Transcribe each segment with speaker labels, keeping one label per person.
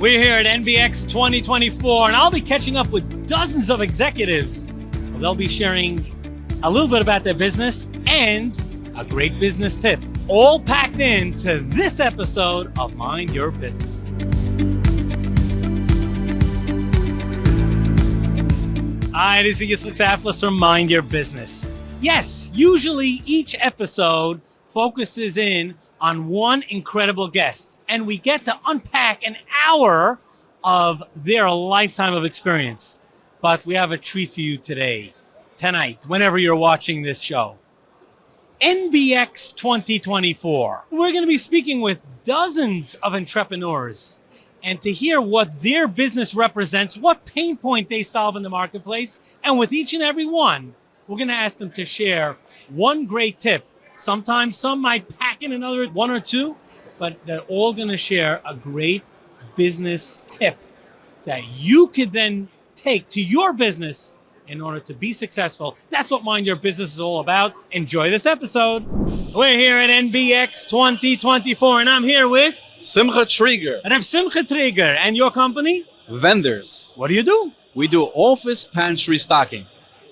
Speaker 1: We're here at NBX 2024, and I'll be catching up with dozens of executives. They'll be sharing a little bit about their business and a great business tip, all packed into this episode of Mind Your Business. Hi, this is Yitzchok Saftlas from Mind Your Business. Yes, usually each episode focuses in on one incredible guest, and we get to unpack an hour of their lifetime of experience. But we have a treat for you today, tonight, whenever you're watching this show. NBX 2024. We're going to be speaking with dozens of entrepreneurs, and to hear what their business represents, what pain point they solve in the marketplace, and with each and every one, we're going to ask them to share one great tip. Sometimes some might pack in another one or two, but they're all going to share a great business tip that you could then take to your business in order to be successful. That's what Mind Your Business is all about. Enjoy this episode. We're here at NBX 2024, and I'm here with
Speaker 2: Simcha Trieger.
Speaker 1: And I'm Simcha Trieger. And your company?
Speaker 2: Vendors.
Speaker 1: What do?
Speaker 2: We do office pantry stocking.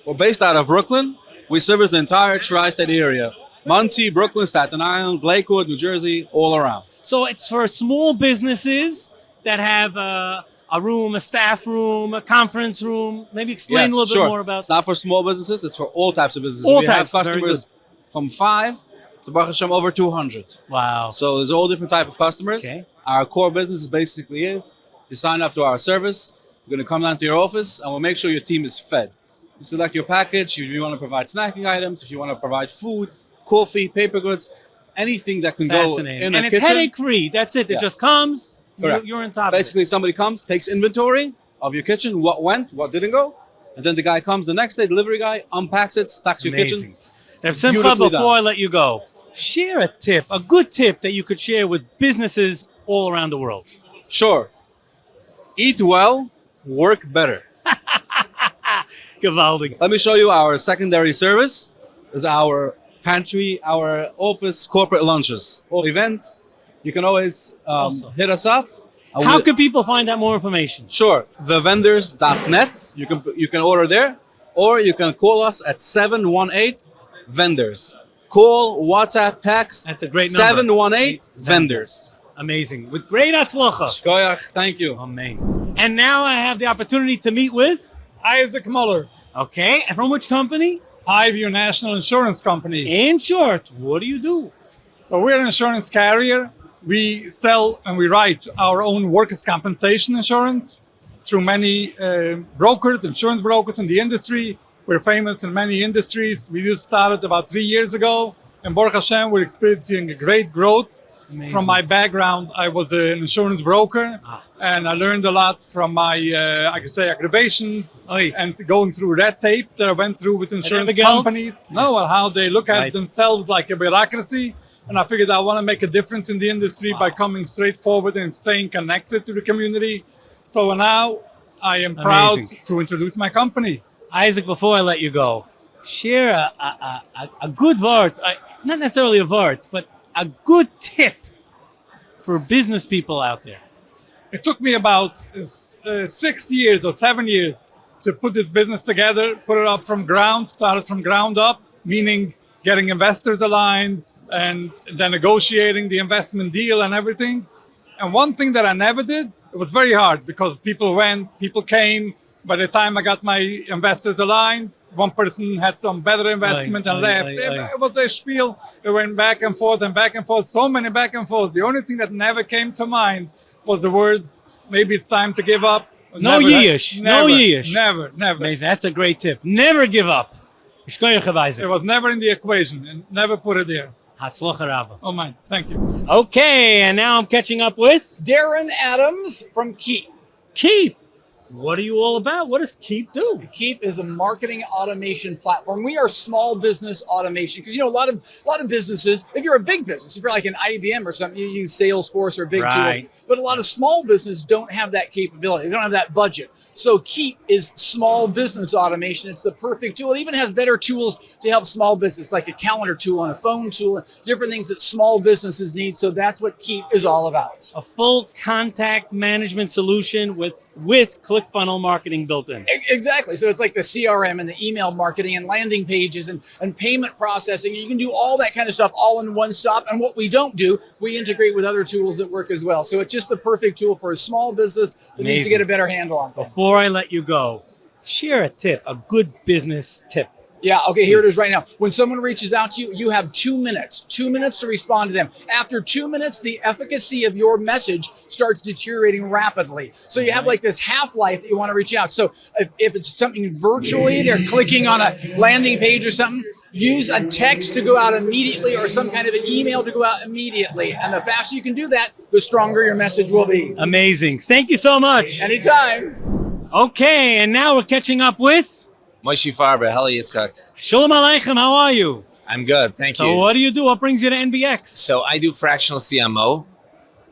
Speaker 2: We're based out of Brooklyn. We service the entire tri-state area. Muncie, Brooklyn, Staten Island, Lakewood, New Jersey, all around.
Speaker 1: So it's for small businesses that have a room, a staff room, a conference room. Maybe explain a little bit more about.
Speaker 2: It's not for small businesses, it's for all types of businesses.
Speaker 1: All
Speaker 2: we
Speaker 1: types,
Speaker 2: have customers from 5 to Baruch Hashem over 200.
Speaker 1: Wow.
Speaker 2: So there's all different types of customers.
Speaker 1: Okay.
Speaker 2: Our core business basically is you sign up to our service, we're going to come down to your office, and we'll make sure your team is fed. You select your package, if you want to provide snacking items, if you want to provide food, coffee, paper goods, anything that can go in a kitchen.
Speaker 1: And it's headache-free. That's it. It just comes, you're on top
Speaker 2: Basically,
Speaker 1: of it.
Speaker 2: somebody comes, takes inventory of your kitchen, what went, what didn't go, and then the guy comes the next day, delivery guy, unpacks it, stocks your kitchen.
Speaker 1: Now, Simcha,
Speaker 2: Beautifully
Speaker 1: before
Speaker 2: done.
Speaker 1: I let you go, share a tip, a good tip that you could share with businesses all around the world.
Speaker 2: Sure. Eat well, work better.
Speaker 1: Gewaldig.
Speaker 2: Let me show you our secondary service. This is our pantry, our office, corporate lunches. All events, you can always hit us up.
Speaker 1: How can people find out more information?
Speaker 2: Sure, thevendors.net. You can order there, or you can call us at 718-VENDORS. Call, WhatsApp, text.
Speaker 1: That's a great number.
Speaker 2: 718-VENDORS.
Speaker 1: Amazing. With great atzlocha.
Speaker 2: Shkoyach, thank you.
Speaker 1: Amen. And now I have the opportunity to meet with
Speaker 3: Isaac Muller,
Speaker 1: Okay, and from which company?
Speaker 3: Highview National Insurance Company.
Speaker 1: In short, what do you do?
Speaker 3: So we're an insurance carrier. We sell and we write our own workers' compensation insurance through many brokers, insurance brokers in the industry. We're famous in many industries. We just started about 3 years ago. And Baruch Hashem, we're experiencing a great growth.
Speaker 1: Amazing.
Speaker 3: From my background, I was an insurance broker, and I learned a lot from my, I could say, aggravations and going through red tape that I went through with insurance companies. No, how they look at themselves like a bureaucracy. And I figured I want to make a difference in the industry by coming straightforward and staying connected to the community. So now I am proud to introduce my company.
Speaker 1: Isaac, before I let you go, share a good word, not necessarily a word, but a good tip for business people out there.
Speaker 3: It took me about 6 years or 7 years to put this business together, put it up from ground, started from ground up, meaning getting investors aligned and then negotiating the investment deal and everything. And one thing that I never did, it was very hard because people went, people came. By the time I got my investors aligned, one person had some better investment and left. It was a spiel. It went back and forth, so many back and forth. The only thing that never came to mind was the word, maybe it's time to give up.
Speaker 1: No yish.
Speaker 3: Never.
Speaker 1: Amazing. That's a great tip. Never give up.
Speaker 3: It was never in the equation and never put it there.
Speaker 1: Hatzlocha Rabba.
Speaker 3: Oh, man. Thank you.
Speaker 1: Okay, and now I'm catching up with
Speaker 4: Darin Adams from Keap.
Speaker 1: Keap. What are you all about? What does Keap do?
Speaker 4: Keap is a marketing automation platform. We are small business automation because, a lot of businesses, if you're a big business, if you're like an IBM or something, you use Salesforce or big tools. But a lot of small businesses don't have that capability. They don't have that budget. So Keap is small business automation. It's the perfect tool. It even has better tools to help small business, like a calendar tool and a phone tool, and different things that small businesses need. So that's what Keap is all about.
Speaker 1: A full contact management solution with ClickFunnels marketing built in.
Speaker 4: Exactly. So it's like the CRM and the email marketing and landing pages and payment processing. You can do all that kind of stuff all in one stop. And what we don't do, we integrate with other tools that work as well. So it's just the perfect tool for a small business that needs to get a better handle on things.
Speaker 1: Before I let you go, share a tip, a good business tip.
Speaker 4: Yeah, okay, here it is right now. When someone reaches out to you, you have 2 minutes. 2 minutes to respond to them. After 2 minutes, the efficacy of your message starts deteriorating rapidly. So you have like this half-life that you want to reach out. So if it's something virtually, they're clicking on a landing page or something, use a text to go out immediately or some kind of an email to go out immediately. And the faster you can do that, the stronger your message will be.
Speaker 1: Amazing. Thank you so much.
Speaker 4: Anytime.
Speaker 1: Okay, and now we're catching up with
Speaker 5: Moshe Farber. Hello, Yitzchok.
Speaker 1: Shalom Aleichem. How are you?
Speaker 5: I'm good, thank you.
Speaker 1: So what do you do? What brings you to NBX?
Speaker 5: So I do fractional CMO.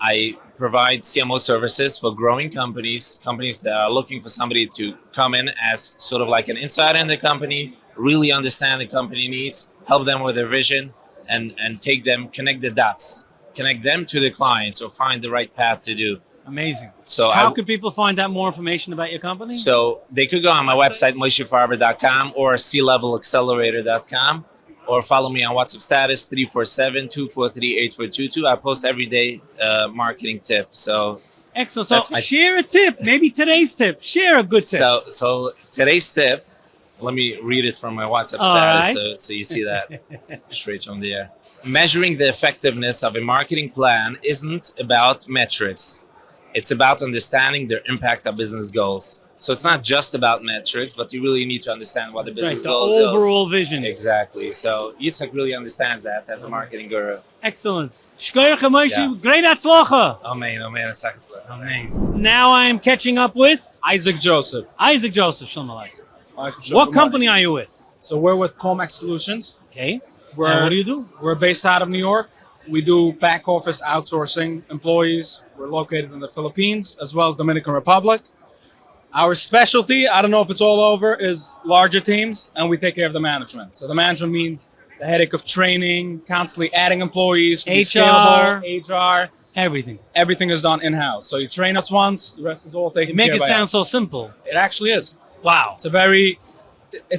Speaker 5: I provide CMO services for growing companies that are looking for somebody to come in as sort of like an insider in the company, really understand the company needs, help them with their vision, and connect the dots, connect them to the clients or find the right path to do.
Speaker 1: Amazing.
Speaker 5: So
Speaker 1: how could people find out more information about your company?
Speaker 5: So they could go on my website, moshefarber.com or clevelaccelerator.com, or follow me on WhatsApp status 347-243-8422. I post every day marketing tip. So
Speaker 1: excellent. So share a tip, maybe today's tip. Share a good tip.
Speaker 5: So today's tip, let me read it from my WhatsApp status so you see that straight from there. Measuring the effectiveness of a marketing plan isn't about metrics. It's about understanding their impact on business goals. So it's not just about metrics, but you really need to understand what the business goals is.
Speaker 1: The overall vision.
Speaker 5: Exactly. So Yitzchok really understands that as a marketing guru.
Speaker 1: Excellent. Shkoyach Moshe, great atzlocha.
Speaker 5: Amen.
Speaker 1: Amen. Now I am catching up with
Speaker 6: Isaac Joseph.
Speaker 1: Shalom Aleichem. What company are you with?
Speaker 6: So we're with CallMax Solutions.
Speaker 1: Okay. And what do you do?
Speaker 6: We're based out of New York. We do back office outsourcing employees. We're located in the Philippines as well as Dominican Republic. Our specialty, I don't know if it's all over, is larger teams, and we take care of the management. So the management means the headache of training, constantly adding employees,
Speaker 1: HR,
Speaker 6: everything. Everything is done in-house. So you train us once, the rest is all taken care of.
Speaker 1: Make it sound so simple.
Speaker 6: It actually is.
Speaker 1: Wow.
Speaker 6: It's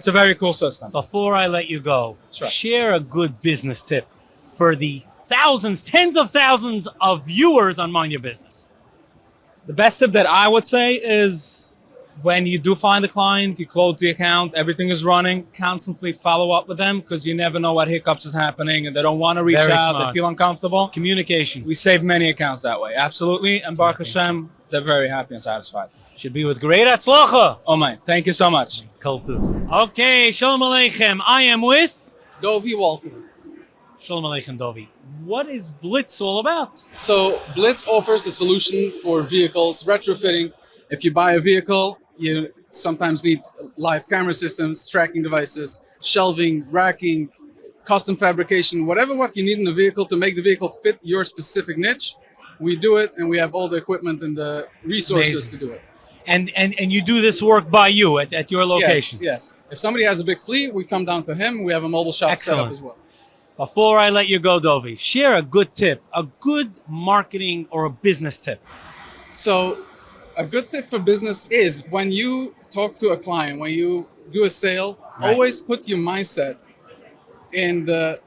Speaker 6: a very cool system.
Speaker 1: Before I let you go, share a good business tip for the tens of thousands of viewers on Mind Your Business.
Speaker 6: The best tip that I would say is when you do find a client, you close the account, everything is running, constantly follow up with them because you never know what hiccups is happening and they don't want to reach out, they feel uncomfortable.
Speaker 1: Communication.
Speaker 6: We save many accounts that way, absolutely. And Baruch Hashem, they're very happy and satisfied.
Speaker 1: Should be with great atzlocha.
Speaker 6: Oh my, thank you so much.
Speaker 1: Okay, Shalom Aleichem. I am with
Speaker 7: Dovy Walter.
Speaker 1: Shalom Aleichem, Dovy. What is Blitz all about?
Speaker 7: So Blitz offers a solution for vehicles, retrofitting. If you buy a vehicle, you sometimes need live camera systems, tracking devices, shelving, racking, custom fabrication, whatever what you need in the vehicle to make the vehicle fit your specific niche. We do it, and we have all the equipment and the resources to do it.
Speaker 1: And you do this work by you at your location?
Speaker 7: Yes. If somebody has a big fleet, we come down to him. We have a mobile shop set up as well.
Speaker 1: Before I let you go, Dovy, share a good tip, a good marketing or a business tip.
Speaker 7: So a good tip for business is when you talk to a client, when you do a sale, always put your mindset in their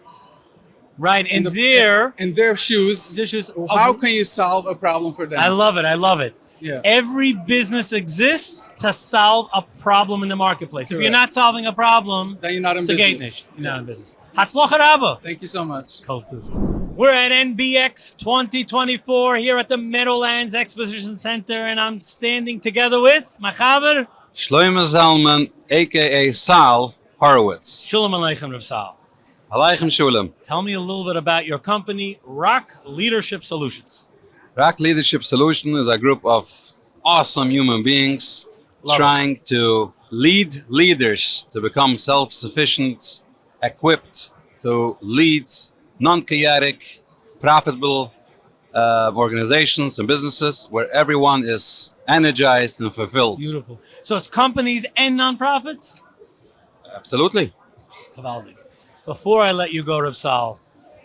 Speaker 7: shoes. How can you solve a problem for them?
Speaker 1: I love it.
Speaker 7: Yeah.
Speaker 1: Every business exists to solve a problem in the marketplace. Correct. If you're not solving a problem,
Speaker 7: then you're not in business.
Speaker 1: You're not in business. Hatzlocha Rabba.
Speaker 7: Thank you so much.
Speaker 1: We're at NBX 2024 here at the Meadowlands Exposition Center, and I'm standing together with my chaver
Speaker 8: Shlomo Zalman, aka Sal Horowitz.
Speaker 1: Shalom Aleichem, Rav Sal.
Speaker 8: Aleichem Shulam.
Speaker 1: Tell me a little bit about your company, Rock Leadership Solutions.
Speaker 8: Rock Leadership Solution is a group of awesome human beings trying to lead leaders to become self-sufficient, equipped to lead non-chaotic, profitable organizations and businesses where everyone is energized and fulfilled.
Speaker 1: Beautiful. So it's companies and nonprofits?
Speaker 8: Absolutely.
Speaker 1: Geweldig. Before I let you go, Refoel,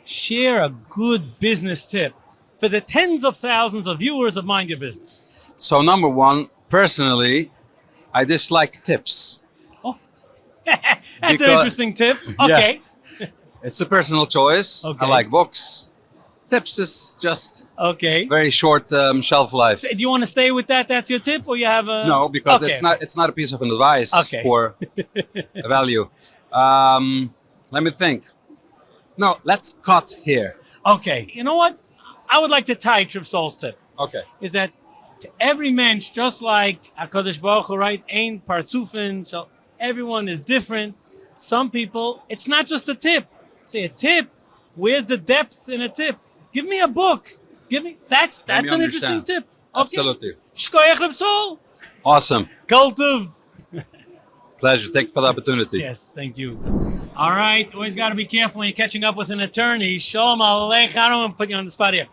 Speaker 1: share a good business tip for the tens of thousands of viewers of Mind Your Business.
Speaker 8: So number one, personally, I dislike tips.
Speaker 1: Oh, that's an
Speaker 8: Because-
Speaker 1: interesting tip. Okay.
Speaker 8: It's a personal choice.
Speaker 1: Okay.
Speaker 8: I like books. Tips is just
Speaker 1: Okay.
Speaker 8: very short shelf life.
Speaker 1: Do you want to stay with that? That's your tip, or you have a
Speaker 8: No, because
Speaker 1: Okay.
Speaker 8: it's not a piece of advice
Speaker 1: Okay.
Speaker 8: for a value. Let me think. No, let's cut here.
Speaker 1: Okay. You know what? I would like to tie Trip Soul's tip.
Speaker 8: Okay.
Speaker 1: Is that to every mensch, just like HaKadosh Baruch Hu, right? Ein Partzufin, so everyone is different. Some people, it's not just a tip. Say a tip. Where's the depth in a tip? Give me a book. Give me that's
Speaker 8: Let me
Speaker 1: an interesting
Speaker 8: understand.
Speaker 1: tip. Okay.
Speaker 8: Absolutely.
Speaker 1: Shkoyach Reb Soul.
Speaker 8: Awesome.
Speaker 1: Kol tov.
Speaker 8: Pleasure. Thank you for the opportunity.
Speaker 1: Yes, thank you. All right, always got to be careful when you're catching up with an attorney. Shalom Aleichem. I don't want to put you on the spot here.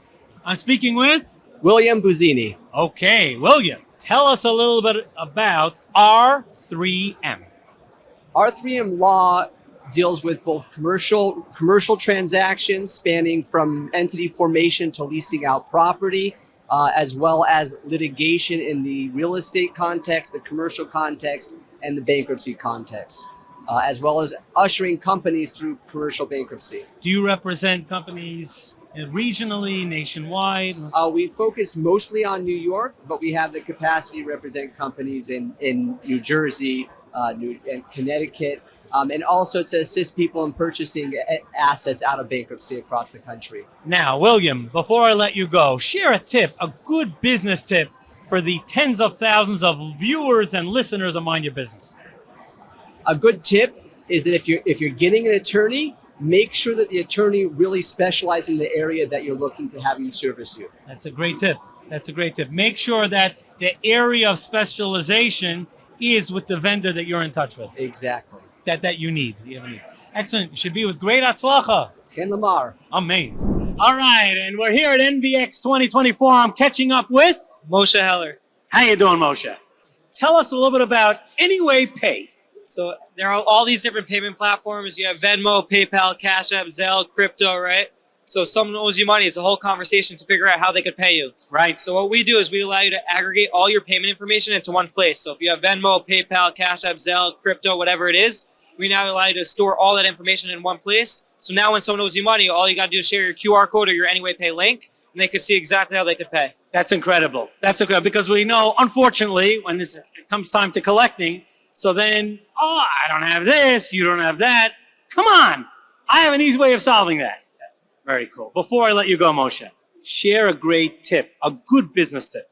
Speaker 1: I'm speaking with.
Speaker 9: William Buzzini.
Speaker 1: Okay, William, tell us a little bit about R3M.
Speaker 9: R3M Law deals with both commercial transactions spanning from entity formation to leasing out property, as well as litigation in the real estate context, the commercial context, and the bankruptcy context, as well as ushering companies through commercial bankruptcy.
Speaker 1: Do you represent companies regionally, nationwide?
Speaker 9: We focus mostly on New York, but we have the capacity to represent companies in New Jersey, and Connecticut, and also to assist people in purchasing assets out of bankruptcy across the country.
Speaker 1: Now, William, before I let you go, share a tip, a good business tip for the tens of thousands of viewers and listeners of Mind Your Business.
Speaker 9: A good tip is that if you're getting an attorney, make sure that the attorney really specializes in the area that you're looking to have him service you.
Speaker 1: That's a great tip. That's a great tip. Make sure that the area of specialization is with the vendor that you're in touch with.
Speaker 9: Exactly.
Speaker 1: That you need. Excellent. You should be with great atzlacha.
Speaker 9: Chen Lamar.
Speaker 1: Amen. All right, and we're here at NBX 2024. I'm catching up with
Speaker 10: Moshe Heller.
Speaker 1: How you doing, Moshe? Tell us a little bit about Anyway Pay.
Speaker 10: So there are all these different payment platforms. You have Venmo, PayPal, Cash App, Zelle, crypto, right? So if someone owes you money, it's a whole conversation to figure out how they could pay you.
Speaker 1: Right.
Speaker 10: So what we do is we allow you to aggregate all your payment information into one place. So if you have Venmo, PayPal, Cash App, Zelle, crypto, whatever it is, we now allow you to store all that information in one place. So now when someone owes you money, all you got to do is share your QR code or your Anyway Pay link, and they can see exactly how they could pay.
Speaker 1: That's incredible. That's incredible because we know, unfortunately, when it comes time to collecting, so then, oh, I don't have this, you don't have that. Come on. I have an easy way of solving that. Very cool. Before I let you go, Moshe, share a great tip, a good business tip.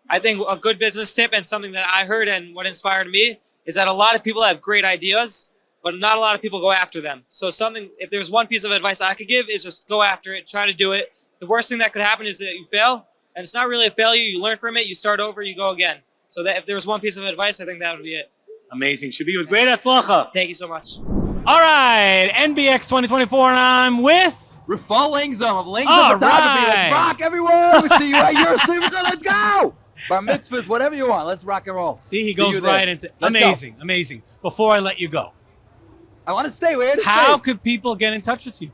Speaker 10: I think a good business tip and something that I heard and what inspired me is that a lot of people have great ideas, but not a lot of people go after them. So if there's one piece of advice I could give is just go after it, try to do it. The worst thing that could happen is that you fail, and it's not really a failure. You learn from it, you start over, you go again. So that if there was one piece of advice, I think that would be it.
Speaker 1: Amazing. Should be with great atzlacha.
Speaker 10: Thank you so much.
Speaker 1: All right, NBX 2024, and I'm with
Speaker 11: Refoel Langsam of Langsam
Speaker 1: All
Speaker 11: Photography.
Speaker 1: right.
Speaker 11: Let's rock, everyone. We see you at your Simcha. Let's go. Bar mitzvahs, whatever you want. Let's rock and roll.
Speaker 1: See, he
Speaker 11: See
Speaker 1: goes
Speaker 11: you there.
Speaker 1: right into
Speaker 11: Let's
Speaker 1: amazing, amazing. Before I let you go,
Speaker 11: I want to stay. Where to
Speaker 1: how
Speaker 11: stay?
Speaker 1: could people get in touch with you?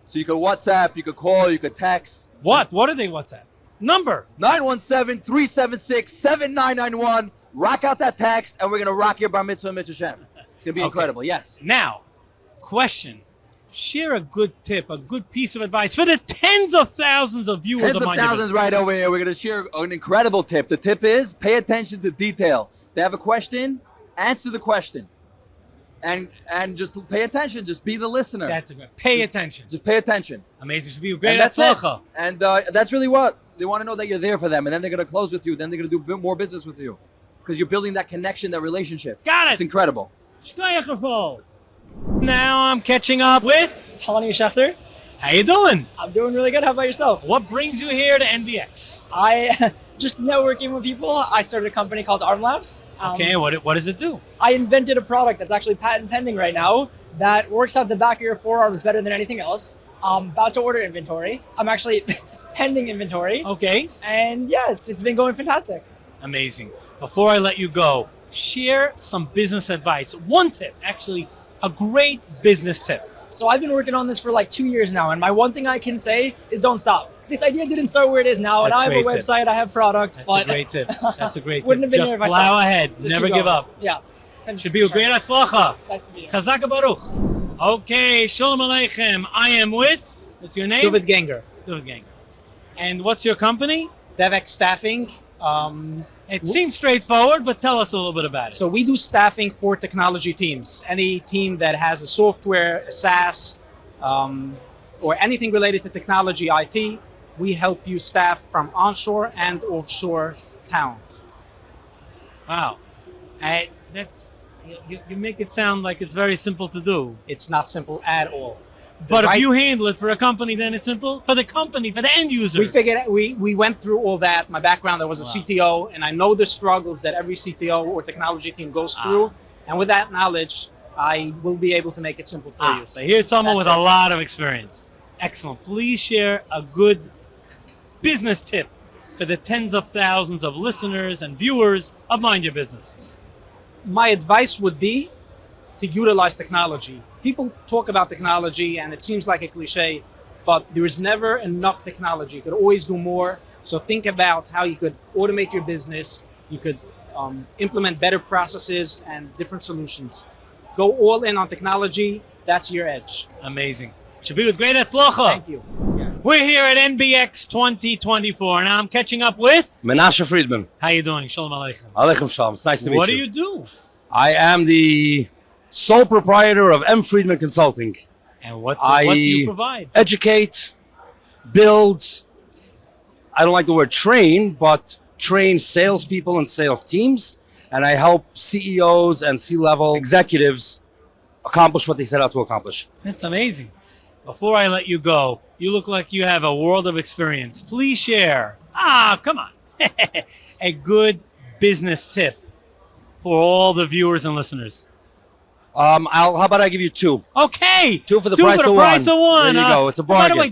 Speaker 11: So you could WhatsApp, you could call, you could text.
Speaker 1: What? What are they WhatsApp? Number?
Speaker 11: 917-376-7991. Rock out that text, and we're going to rock your bar mitzvah, Mitzvah Shem. It's going to be incredible. Yes.
Speaker 1: Now, question. Share a good tip, a good piece of advice for the tens of thousands of viewers
Speaker 11: Tens
Speaker 1: of
Speaker 11: of
Speaker 1: Mind Your
Speaker 11: thousands
Speaker 1: Business.
Speaker 11: right over here. We're going to share an incredible tip. The tip is pay attention to detail. They have a question, answer the question. And just pay attention. Just be the listener.
Speaker 1: That's a good. Pay attention.
Speaker 11: Just pay attention.
Speaker 1: Amazing. Should be a great
Speaker 11: And that's it.
Speaker 1: atzlacha.
Speaker 11: And that's really what they want to know, that you're there for them, and then they're going to close with you. Then they're going to do more business with you because you're building that connection, that relationship.
Speaker 1: Got it.
Speaker 11: It's incredible.
Speaker 1: Shkoyach Refoel. Now I'm catching up with
Speaker 10: Tani Shechter.
Speaker 1: How you doing?
Speaker 12: I'm doing really good. How about yourself?
Speaker 1: What brings you here to NBX?
Speaker 12: I just networking with people. I started a company called Armlabz.
Speaker 1: Okay, what does it do?
Speaker 12: I invented a product that's actually patent pending right now that works out the back of your forearms better than anything else. I'm about to order inventory. I'm actually pending inventory.
Speaker 1: Okay.
Speaker 12: And yeah, it's been going fantastic.
Speaker 1: Amazing. Before I let you go, share some business advice. One tip, actually, a great business tip.
Speaker 12: So I've been working on this for like 2 years now, and my one thing I can say is don't stop. This idea didn't start where it is now, and I have a website, I have product.
Speaker 1: That's a great tip. That's a great
Speaker 12: Wouldn't
Speaker 1: tip.
Speaker 12: have been
Speaker 1: Just
Speaker 12: here if I
Speaker 1: plow
Speaker 12: stopped.
Speaker 1: ahead.
Speaker 12: Just
Speaker 1: Never
Speaker 12: keep
Speaker 1: give
Speaker 12: going.
Speaker 1: up.
Speaker 12: Yeah.
Speaker 1: Should be a great atzlacha.
Speaker 12: Nice to be here.
Speaker 1: Chazak Baruch. Okay, Shalom Aleichem. I am with, what's your name?
Speaker 6: Genger.
Speaker 1: David Genger. And what's your company?
Speaker 6: Devx Staffing.
Speaker 1: It seems straightforward, but tell us a little bit about it.
Speaker 6: So we do staffing for technology teams. Any team that has a software, a SaaS, or anything related to technology, IT, we help you staff from onshore and offshore talent.
Speaker 1: Wow. You make it sound like it's very simple to do.
Speaker 6: It's not simple at all.
Speaker 1: But if you handle it for a company, then it's simple? For the company, for the end user?
Speaker 6: We went through all that. My background, I was a CTO, and I know the struggles that every CTO or technology team goes through. And with that knowledge, I will be able to make it simple for you.
Speaker 1: So here's someone with a lot of experience. Excellent. Please share a good business tip for the tens of thousands of listeners and viewers of Mind Your Business.
Speaker 6: My advice would be to utilize technology. People talk about technology and it seems like a cliche, but there is never enough technology. You could always do more. So think about how you could automate your business. You could implement better processes and different solutions. Go all in on technology. That's your edge.
Speaker 1: Amazing. Should be with great atzlacha.
Speaker 6: Thank you.
Speaker 1: We're here at NBX 2024. Now I'm catching up with
Speaker 8: Menashe Friedman.
Speaker 1: How you doing? Shalom Aleichem.
Speaker 8: Aleichem Shalom. It's nice to meet you.
Speaker 1: What do you do?
Speaker 8: I am the sole proprietor of M. Friedman Consulting.
Speaker 1: And what do you provide?
Speaker 8: Educate, build, I don't like the word train, but train salespeople and sales teams. And I help CEOs and C-level executives accomplish what they set out to accomplish.
Speaker 1: That's amazing. Before I let you go, you look like you have a world of experience. Please share. Come on. A good business tip for all the viewers and listeners.
Speaker 8: How about I give you two?
Speaker 1: Okay.
Speaker 8: Two for the price of one. There you go. It's a bargain.
Speaker 1: By the way,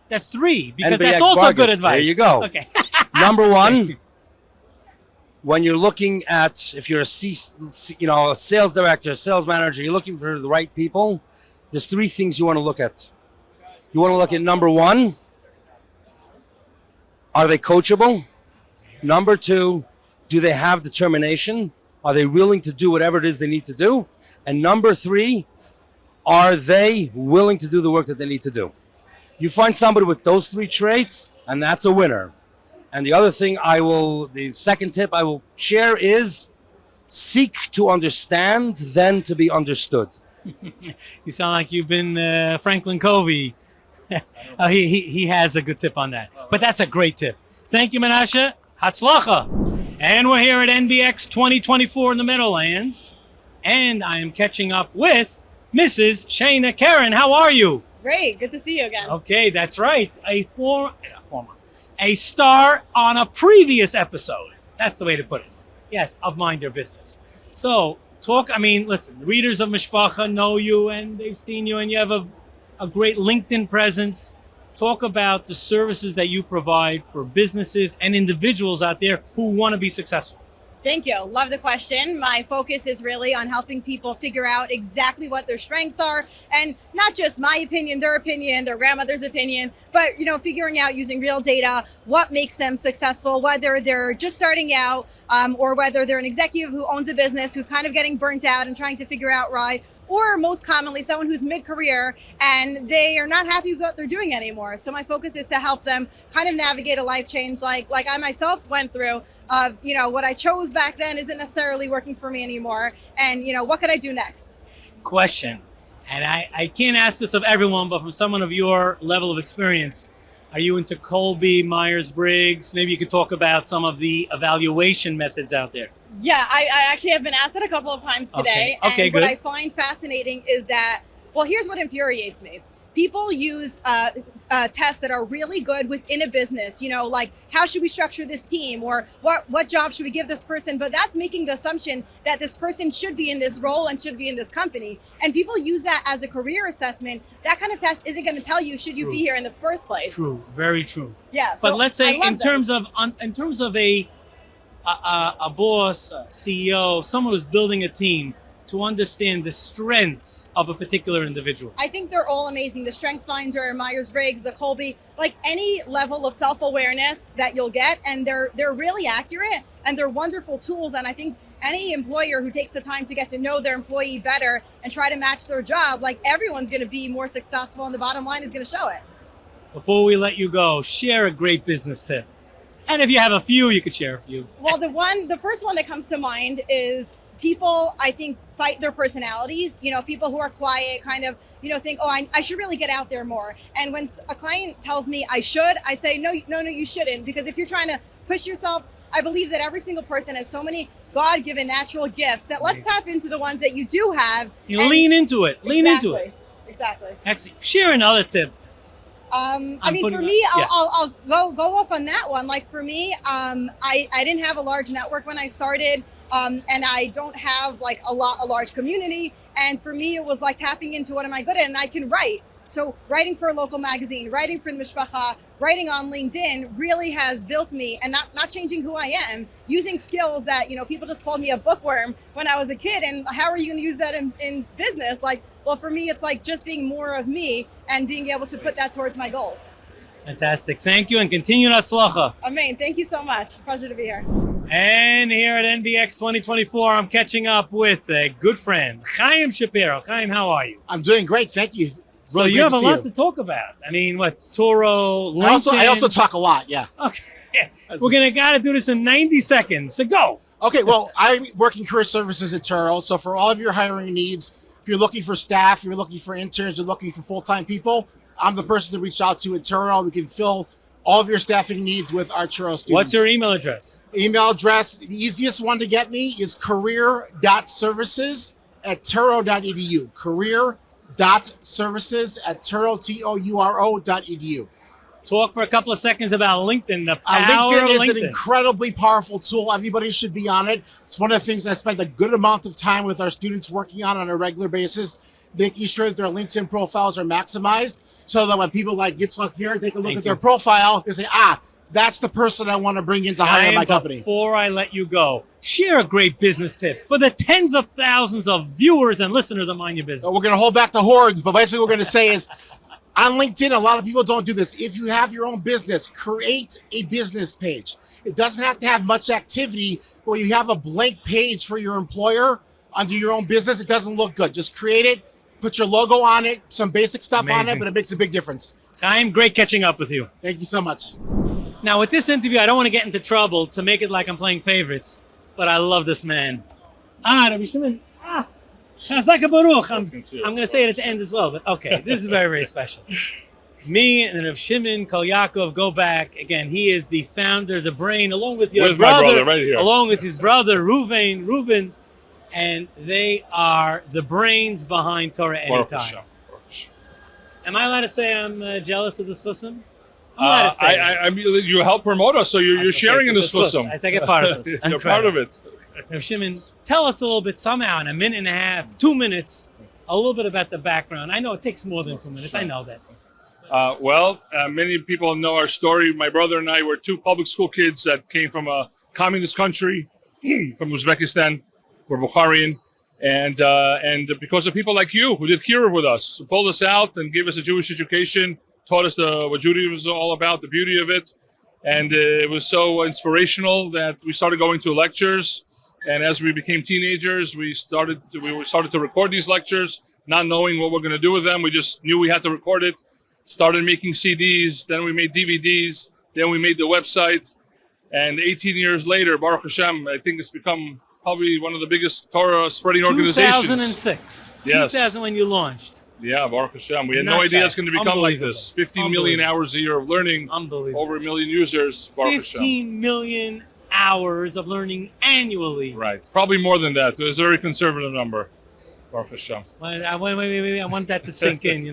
Speaker 1: that's three because
Speaker 8: NBX
Speaker 1: that's also
Speaker 8: bargains.
Speaker 1: good advice.
Speaker 8: There you go.
Speaker 1: Okay.
Speaker 8: Number one, when you're looking at, if you're a sales director, sales manager, you're looking for the right people, there's three things you want to look at. You want to look at number one, are they coachable? Number two, do they have determination? Are they willing to do whatever it is they need to do? And number three, are they willing to do the work that they need to do? You find somebody with those three traits, and that's a winner. And the other thing the second tip I will share is seek to understand, then to be understood.
Speaker 1: You sound like you've been Franklin Covey. He has a good tip on that. But that's a great tip. Thank you, Menashe. Hatzlacha. And we're here at NBX 2024 in the Meadowlands. And I am catching up with Mrs. Shayna Karen. How are you?
Speaker 13: Great. Good to see you again.
Speaker 1: Okay, that's right. A star on a previous episode. That's the way to put it. Yes, of Mind Your Business. So, listen, readers of Mishpacha know you and they've seen you and you have a great LinkedIn presence. Talk about the services that you provide for businesses and individuals out there who want to be successful.
Speaker 13: Thank you. Love the question. My focus is really on helping people figure out exactly what their strengths are, and not just my opinion, their grandmother's opinion, but figuring out using real data what makes them successful, whether they're just starting out or whether they're an executive who owns a business who's kind of getting burnt out and trying to figure out why, or most commonly someone who's mid-career and they are not happy with what they're doing anymore. So my focus is to help them kind of navigate a life change like I myself went through. What I chose back then isn't necessarily working for me anymore, and what could I do next?
Speaker 1: Question, and I can't ask this of everyone, but from someone of your level of experience, are you into Colby, Myers-Briggs? Maybe you could talk about some of the evaluation methods out there.
Speaker 13: Yeah, I actually have been asked that a couple of times today.
Speaker 1: Okay,
Speaker 13: and
Speaker 1: good.
Speaker 13: What I find fascinating is that, well, here's what infuriates me. people use tests that are really good within a business, like how should we structure this team, or what job should we give this person? But that's making the assumption that this person should be in this role and should be in this company. And people use that as a career assessment. That kind of test isn't going to tell you should you be here in the first place.
Speaker 1: True, very true.
Speaker 13: Yeah.
Speaker 1: But let's say in terms of a boss, a CEO, someone who's building a team, to understand the strengths of a particular individual.
Speaker 13: I think they're all amazing. The StrengthsFinder, Myers-Briggs, the Colby, like any level of self-awareness that you'll get, and they're really accurate and they're wonderful tools. And I think any employer who takes the time to get to know their employee better and try to match their job, like everyone's going to be more successful, and the bottom line is going to show it.
Speaker 1: Before we let you go, share a great business tip. And if you have a few, you could share a few.
Speaker 13: Well, the first one that comes to mind is people, I think, fight their personalities. People who are quiet kind of, think, I should really get out there more. And when a client tells me I should, I say, no, you shouldn't. Because if you're trying to push yourself, I believe that every single person has so many God-given natural gifts that let's tap into the ones that you do have.
Speaker 1: Lean into it. Lean into it.
Speaker 13: Exactly.
Speaker 1: Actually, share another tip.
Speaker 13: For me, I'll go off on that one. Like for me, I didn't have a large network when I started, and I don't have like a large community. And for me, it was like tapping into what am I good at, and I can write. So writing for a local magazine, writing for the Mishpacha, writing on LinkedIn really has built me, and not changing who I am, using skills that, people just called me a bookworm when I was a kid. And how are you going to use that in business? Well, for me, it's like just being more of me and being able to put that towards my goals.
Speaker 1: Fantastic. Thank you, and continued hatzlacha.
Speaker 13: Amen. Thank you so much. Pleasure to be here.
Speaker 1: And here at NBX 2024, I'm catching up with a good friend, Chaim Shapiro. Chaim, how are you?
Speaker 14: I'm doing great. Thank you.
Speaker 1: Bro, you have a lot to talk about. I mean, Toro, LinkedIn.
Speaker 14: I also talk a lot, yeah.
Speaker 1: Okay. We're gotta do this in 90 seconds. So go.
Speaker 14: Okay, well, I work in career services at Turo. So for all of your hiring needs, if you're looking for staff, you're looking for interns, you're looking for full-time people, I'm the person to reach out to at Turo. We can fill all of your staffing needs with our Turo students.
Speaker 1: What's your email address?
Speaker 14: Email address, the easiest one to get me is career.services@turo.edu. career.services@turo.edu.
Speaker 1: Talk for a couple of seconds about LinkedIn, the power
Speaker 14: LinkedIn
Speaker 1: of
Speaker 14: is
Speaker 1: LinkedIn.
Speaker 14: an incredibly powerful tool. Everybody should be on it. It's one of the things I spend a good amount of time with our students working on a regular basis, making sure that their LinkedIn profiles are maximized so that when people like Yitzchok here take a look at their profile, they say, that's the person I want to bring in to hire my company.
Speaker 1: Before I let you go, share a great business tip for the tens of thousands of viewers and listeners of Mind Your Business.
Speaker 14: We're going to hold back the hordes, but basically what we're going to say is, on LinkedIn, a lot of people don't do this. If you have your own business, create a business page. It doesn't have to have much activity, but when you have a blank page for your employer under your own business, it doesn't look good. Just create it, put your logo on it, some basic stuff on it, but it makes a big difference.
Speaker 1: Chaim, great catching up with you.
Speaker 14: Thank you so much.
Speaker 1: Now, with this interview, I don't want to get into trouble to make it like I'm playing favorites, but I love this man. Rabbi Shimon. Chazak Baruch. I'm going to say it at the end as well, but okay, this is very, very special. Me and Rav Shimon Kol Yaakov go back. Again, he is the founder, the brain, along with your brother,
Speaker 15: my brother right here.
Speaker 1: Along with his brother, Reuben, and they are the brains behind Torah Anytime. Am I allowed to say I'm jealous of this chusum?
Speaker 15: I mean, you help promote us, so you're sharing in this chusum.
Speaker 1: I get part of this.
Speaker 15: You're part of it.
Speaker 1: Now, Shimon, tell us a little bit somehow in a minute and a half, 2 minutes, a little bit about the background. I know it takes more than 2 minutes. I know that.
Speaker 15: Many people know our story. My brother and I were two public school kids that came from a communist country, from Uzbekistan. We're Bukharian. And because of people like you who did kiruv with us, who pulled us out and gave us a Jewish education, taught us what Judaism was all about, the beauty of it. And it was so inspirational that we started going to lectures. And as we became teenagers, we started to record these lectures, not knowing what we're going to do with them. We just knew we had to record it. Started making CDs, then we made DVDs, then we made the website. And 18 years later, Baruch Hashem, I think it's become probably one of the biggest Torah spreading organizations.
Speaker 1: 2006.
Speaker 15: Yes.
Speaker 1: 2000 when you launched.
Speaker 15: Yeah, Baruch Hashem. We had no idea it's going to become like this. 15 million hours a year of learning.
Speaker 1: Unbelievable.
Speaker 15: Over 1 million users. Baruch
Speaker 1: 15 million hours of learning annually.
Speaker 15: Right. Probably more than that. It was a very conservative number. Baruch Hashem.
Speaker 1: Wait, I want that to sink in,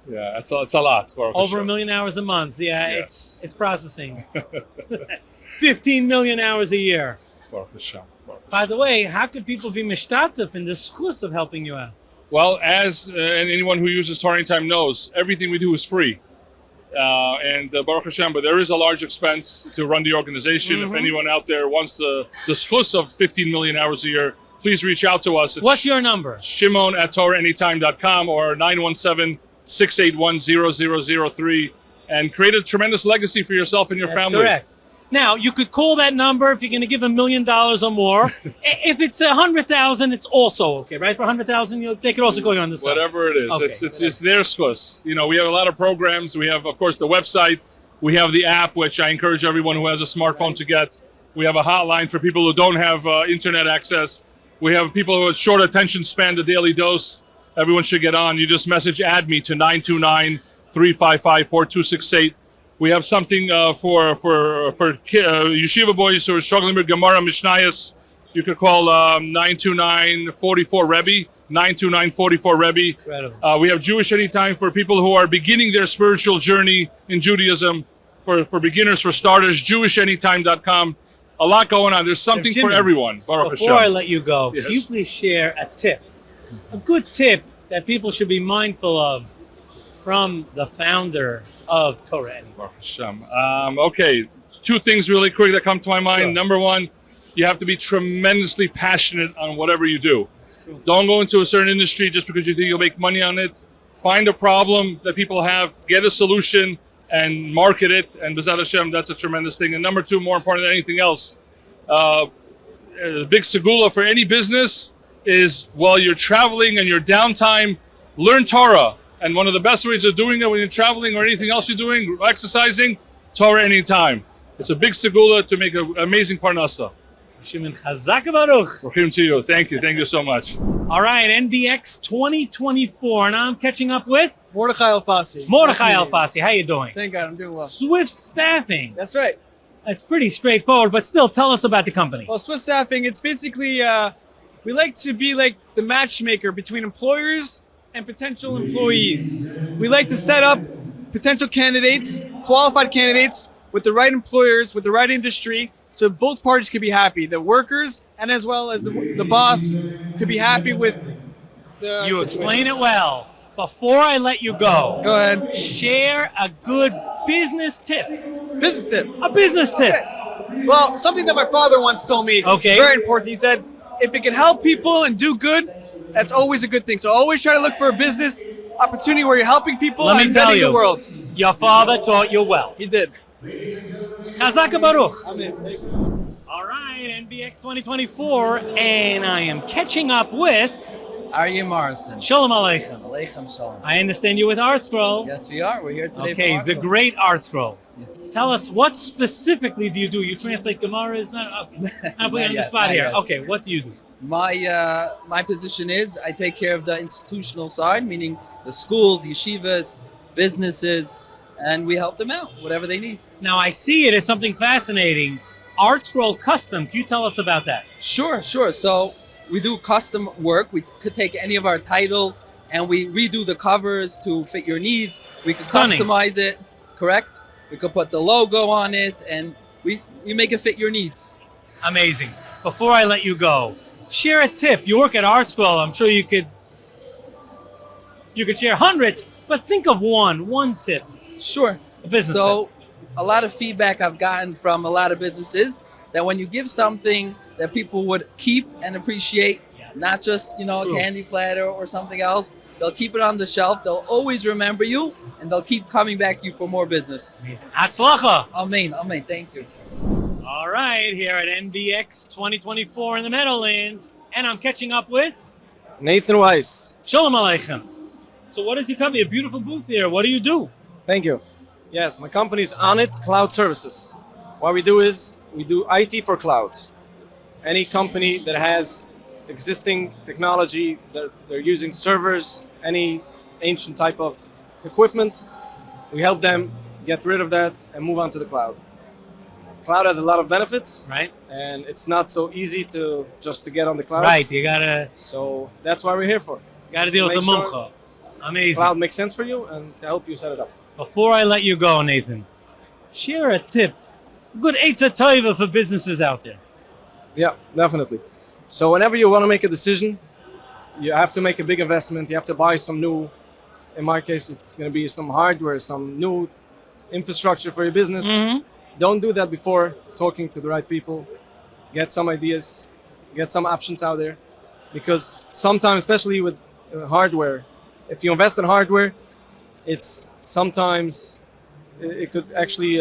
Speaker 15: Yeah, it's a lot. Baruch
Speaker 1: Over
Speaker 15: Hashem.
Speaker 1: 1 million hours a month. Yeah,
Speaker 15: Yes.
Speaker 1: it's processing. 15 million hours a year.
Speaker 15: Baruch Hashem.
Speaker 1: By the way, how could people be mishtatif in the schus of helping you out?
Speaker 15: Well, as and anyone who uses Torah Anytime knows, everything we do is free. And Baruch Hashem, but there is a large expense to run the organization. If anyone out there wants the schus of 15 million hours a year, please reach out to us. It's
Speaker 1: What's your number?
Speaker 15: Shimon@TorahAnytime.com or 917-681-0003 and create a tremendous legacy for yourself and your
Speaker 1: That's
Speaker 15: family.
Speaker 1: correct. Now, you could call that number if you're going to give $1 million or more. If it's 100,000, it's also okay, right? For 100,000, they could also call you on the side.
Speaker 15: Whatever it is,
Speaker 1: Okay.
Speaker 15: it's their schus. You know, we have a lot of programs. We have, of course, the website. We have the app, which I encourage everyone who has a smartphone to get. We have a hotline for people who don't have internet access. We have people who have short attention span, the daily dose. Everyone should get on. You just message add me to 929-355-4268. We have something for yeshiva boys who are struggling with Gemara Mishnayos. You could call 929-44-REBBE, 929-44-REBBE.
Speaker 1: Incredible.
Speaker 15: We have Jewish Anytime for people who are beginning their spiritual journey in Judaism. For beginners, for starters, jewishanytime.com. A lot going on. There's something for
Speaker 1: Shimon,
Speaker 15: everyone. Baruch
Speaker 1: Before
Speaker 15: Hashem.
Speaker 1: I let you go,
Speaker 15: Yes.
Speaker 1: can you please share a tip? A good tip that people should be mindful of from the founder of Torah Anytime.
Speaker 15: Baruch Hashem. Okay, two things really quick that come to my mind.
Speaker 1: Sure.
Speaker 15: Number one, you have to be tremendously passionate on whatever you do. Don't go into a certain industry just because you think you'll make money on it. Find a problem that people have, get a solution, and market it. And B'ezrat Hashem, that's a tremendous thing. And number two, more important than anything else, the big segula for any business is while you're traveling and your downtime, learn Torah. And one of the best ways of doing it when you're traveling or anything else you're doing, exercising, Torah Anytime. It's a big segula to make an amazing parnasa.
Speaker 1: Shimon Chazak Baruch.
Speaker 15: Rahim to you. Thank you. Thank you so much.
Speaker 1: All right, NBX 2024. Now I'm catching up with
Speaker 16: Mordechai Alfasi.
Speaker 1: Mordechai Alfasi. How you doing?
Speaker 16: Thank God, I'm doing well.
Speaker 1: Swift Staffing.
Speaker 16: That's right.
Speaker 1: It's pretty straightforward, but still, tell us about the company.
Speaker 16: Well, Swift Staffing, it's basically, we like to be like the matchmaker between employers and potential employees. We like to set up potential candidates, qualified candidates, with the right employers, with the right industry, so both parties could be happy. The workers and as well as the boss could be happy with the
Speaker 1: You
Speaker 16: situation.
Speaker 1: explain it well. Before I let you go,
Speaker 16: ahead.
Speaker 1: Share a good business tip.
Speaker 16: Business tip.
Speaker 1: A business tip.
Speaker 16: Okay. Well, something that my father once told me.
Speaker 1: Okay.
Speaker 16: Very important. He said, if it can help people and do good, that's always a good thing. So always try to look for a business opportunity where you're helping people
Speaker 1: Let me
Speaker 16: and
Speaker 1: tell
Speaker 16: bettering
Speaker 1: you,
Speaker 16: the world.
Speaker 1: your father taught you well.
Speaker 16: He did.
Speaker 1: Chazak Baruch. All right, NBX 2024, and I am catching up with
Speaker 17: Aryeh Morrison.
Speaker 1: Shalom Aleichem.
Speaker 17: Aleichem Shalom.
Speaker 1: I understand you with Art Scroll.
Speaker 17: Yes, we are. We're here today
Speaker 1: Okay,
Speaker 17: for Art
Speaker 1: the
Speaker 17: Scroll.
Speaker 1: great Art Scroll.
Speaker 17: Yes.
Speaker 1: Tell us, what specifically do you do? You translate Gemara? Is not okay. I'm putting you on the spot here.
Speaker 17: yet.
Speaker 1: Okay, what do you do?
Speaker 17: My position is I take care of the institutional side, meaning the schools, yeshivas, businesses, and we help them out, whatever they need.
Speaker 1: Now, I see it as something fascinating. Art Scroll Custom. Can you tell us about that?
Speaker 17: Sure. So we do custom work. We could take any of our titles and we redo the covers to fit your needs. We could
Speaker 1: Stunning.
Speaker 17: customize it, correct? We could put the logo on it and we make it fit your needs.
Speaker 1: Amazing. Before I let you go, share a tip. You work at Art Scroll. I'm sure you could share hundreds, but think of one tip.
Speaker 17: Sure.
Speaker 1: A business
Speaker 17: So
Speaker 1: tip.
Speaker 17: a lot of feedback I've gotten from a lot of businesses that when you give something that people would keep and appreciate, not just,
Speaker 1: True.
Speaker 17: a candy platter or something else, they'll keep it on the shelf, they'll always remember you, and they'll keep coming back to you for more business.
Speaker 1: Amazing. Hatzlacha.
Speaker 17: Amen. Thank you.
Speaker 1: All right, here at NBX 2024 in the Meadowlands, and I'm catching up with
Speaker 18: Nathan Weiss.
Speaker 1: Shalom Aleichem. So what is your company? A beautiful booth here. What do you do?
Speaker 18: Thank you. Yes, my company is Onit Cloud Services. What we do is we do IT for clouds. Any company that has existing technology, that they're using servers, any ancient type of equipment, we help them get rid of that and move on to the cloud. Cloud has a lot of benefits,
Speaker 1: right?
Speaker 18: And it's not so easy to get on the cloud.
Speaker 1: Right, you gotta.
Speaker 18: So that's why we're here for.
Speaker 1: Gotta
Speaker 18: Just
Speaker 1: deal
Speaker 18: to
Speaker 1: with the
Speaker 18: make
Speaker 1: mumcha. Amazing.
Speaker 18: cloud makes sense for you and to help you set it up.
Speaker 1: Before I let you go, Nathan, share a tip, a good Eitzah Tova for businesses out there.
Speaker 18: Yeah, definitely. So whenever you want to make a decision, you have to make a big investment. You have to buy some new, in my case, it's going to be some hardware, some new infrastructure for your business. Don't do that before talking to the right people. Get some ideas, get some options out there. Because sometimes, especially with hardware, if you invest in hardware, it's sometimes it could actually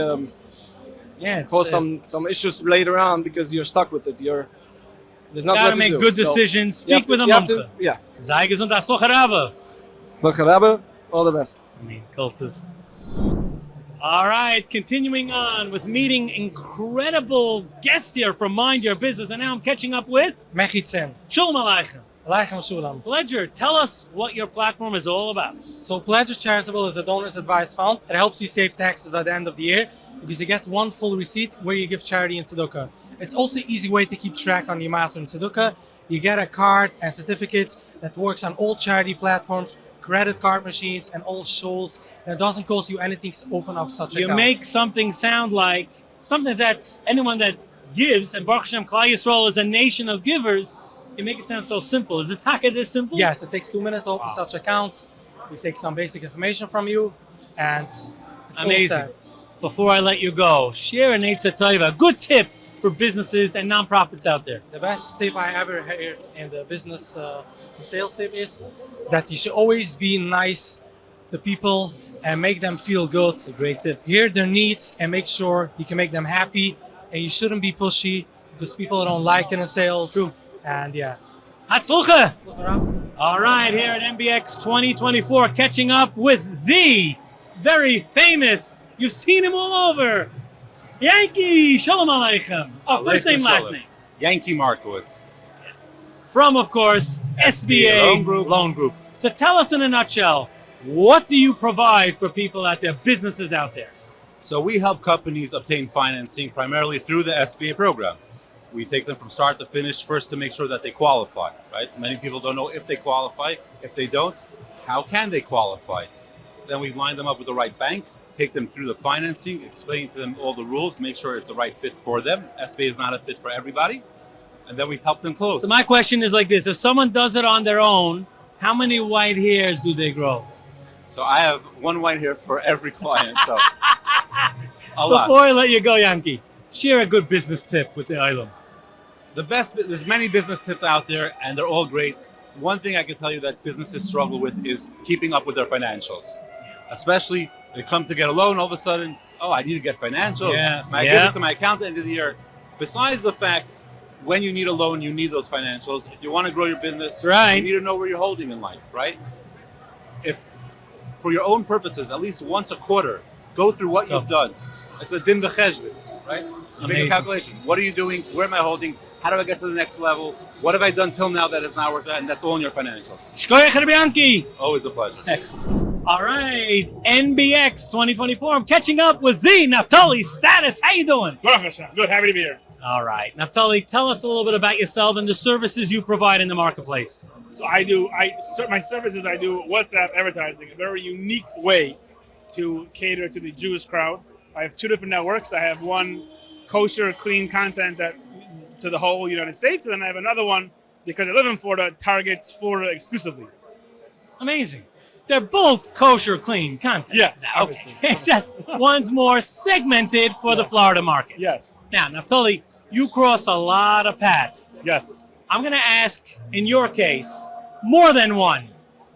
Speaker 18: cause some issues later on because you're stuck with it. There's nothing
Speaker 1: Gotta
Speaker 18: to
Speaker 1: make
Speaker 18: do.
Speaker 1: good
Speaker 18: So
Speaker 1: decisions.
Speaker 18: you have
Speaker 1: Speak with a
Speaker 18: you have to-
Speaker 1: Mumcha.
Speaker 18: Yeah.
Speaker 1: Sei gesund, Asocher Rabbe.
Speaker 18: Asocher Rabbe, all the best.
Speaker 1: Kultiv. All right, continuing on with meeting incredible guests here from Mind Your Business, and now I'm catching up with
Speaker 6: Mechitzen.
Speaker 1: Shalom Aleichem.
Speaker 6: Aleichem Shulam.
Speaker 1: Pledger, tell us what your platform is all about.
Speaker 6: So Pledger Charitable is a donor's advice fund. It helps you save taxes by the end of the year because you get one full receipt where you give charity in tzedukah. It's also an easy way to keep track on your master in tzedukah. You get a card and certificate that works on all charity platforms, credit card machines, and all shows. And it doesn't cost you anything to open up such a
Speaker 1: You
Speaker 6: account.
Speaker 1: make something sound like something that anyone that gives, and Baruch Hashem, Klal Yisrael is a nation of givers, you make it sound so simple. Is it taka this simple?
Speaker 6: Yes, it takes 2 minutes to open such account. We take some basic information from you, and it's
Speaker 1: Amazing.
Speaker 6: all set.
Speaker 1: Before I let you go, share an Eitzah Tova, a good tip for businesses and nonprofits out there.
Speaker 6: The best tip I ever heard in the business sales tip is that you should always be nice to people and make them feel good. It's
Speaker 1: a great tip.
Speaker 6: Hear their needs and make sure you can make them happy. And you shouldn't be pushy because people don't like in the sales.
Speaker 1: True.
Speaker 6: And yeah.
Speaker 1: Hatzlucha! All right, here at NBX 2024, catching up with the very famous, you've seen him all over, Yankee, Shalom Aleichem. Oh, first name, last name.
Speaker 19: Yankee Markowitz.
Speaker 1: Yes. From, of course, SBA Loan Group. So tell us in a nutshell, what do you provide for people out there, businesses out there?
Speaker 19: So we help companies obtain financing primarily through the SBA program. We take them from start to finish, first to make sure that they qualify, right? Many people don't know if they qualify. If they don't, how can they qualify? Then we line them up with the right bank, take them through the financing, explain to them all the rules, make sure it's the right fit for them. SBA is not a fit for everybody. And then we help them close.
Speaker 1: So my question is like this, if someone does it on their own, how many white hairs do they grow?
Speaker 19: So I have one white hair for every client, so a lot.
Speaker 1: Before I let you go, Yankee, share a good business tip with the Island.
Speaker 19: There's many business tips out there, and they're all great. One thing I can tell you that businesses struggle with is keeping up with their financials. Especially, they come to get a loan, all of a sudden, oh, I need to get financials. I give it to my accountant at the end of the year. Besides the fact, when you need a loan, you need those financials. If you want to grow your business, you need to know where you're holding in life, right? If, for your own purposes, at least once a quarter, go through what you've done. It's a din v'cheshbon, right? You make a calculation. What are you doing? Where am I holding? How do I get to the next level? What have I done till now that has not worked out? And that's all in your financials.
Speaker 1: Shkoyach Yankee.
Speaker 19: Always a pleasure.
Speaker 1: Excellent. All right, NBX 2024. I'm catching up with the Naftali Status. How you doing?
Speaker 20: Good, happy to be here.
Speaker 1: All right, Naftali, tell us a little bit about yourself and the services you provide in the marketplace.
Speaker 20: So my services, I do WhatsApp advertising, a very unique way to cater to the Jewish crowd. I have two different networks. I have one kosher, clean content that to the whole United States, and then I have another one, because I live in Florida, targets Florida exclusively.
Speaker 1: Amazing. They're both kosher, clean content.
Speaker 20: Yes.
Speaker 1: Okay. It's just one's more segmented for the Florida market.
Speaker 20: Yes.
Speaker 1: Now, Naftali, you cross a lot of paths.
Speaker 20: Yes.
Speaker 1: I'm going to ask, in your case, more than one.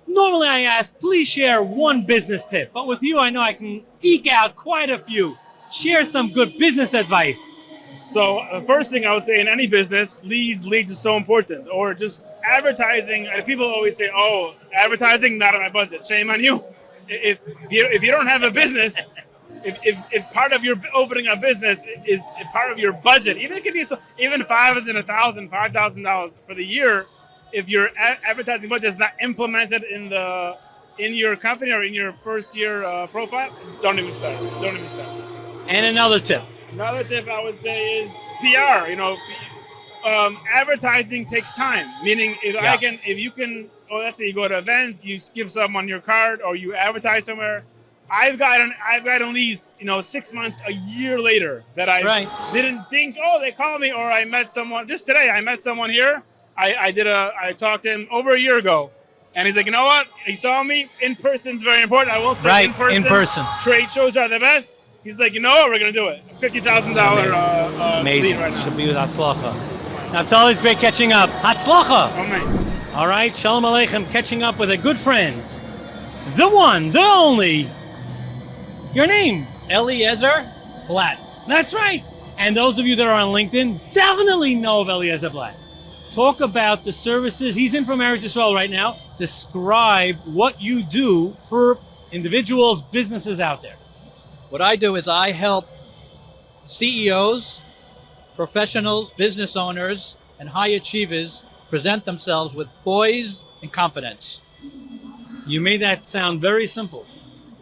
Speaker 1: Normally I ask, please share one business tip. But with you, I know I can eke out quite a few. Share some good business advice.
Speaker 20: So the first thing I would say in any business, leads is so important. Or just advertising. People always say, oh, advertising, not on my budget. Shame on you. If you don't have a business, if part of your opening a business is part of your budget, even it could be even $5,000 for the year, if your advertising budget is not implemented in your company or in your first year profile, don't even start.
Speaker 1: And another tip.
Speaker 20: Another tip I would say is PR. Advertising takes time. Meaning, if you can oh, let's say you go to an event, you give someone your card, or you advertise somewhere. I've gotten leads, 6 months, a year later that I didn't think, oh, they called me, or I met someone just today. I met someone here. I talked to him over a year ago, and he's like, you know what? He saw me in person is very important. I will say in person. Trade shows are the best. He's like, you know what? We're gonna do it. $50,000
Speaker 1: Amazing.
Speaker 20: lead right now.
Speaker 1: Should be with Hatzlacha. Naftali, it's great catching up. Hatzlacha. All right, Shalom Aleichem, catching up with a good friend, the one, the only. Your name?
Speaker 21: Eliezer Blatt.
Speaker 1: That's right. And those of you that are on LinkedIn definitely know of Eliezer Blatt. Talk about the services. He's in from Eretz Yisrael right now. Describe what you do for individuals, businesses out there.
Speaker 21: What I do is I help CEOs, professionals, business owners, and high achievers present themselves with poise and confidence.
Speaker 1: You made that sound very simple.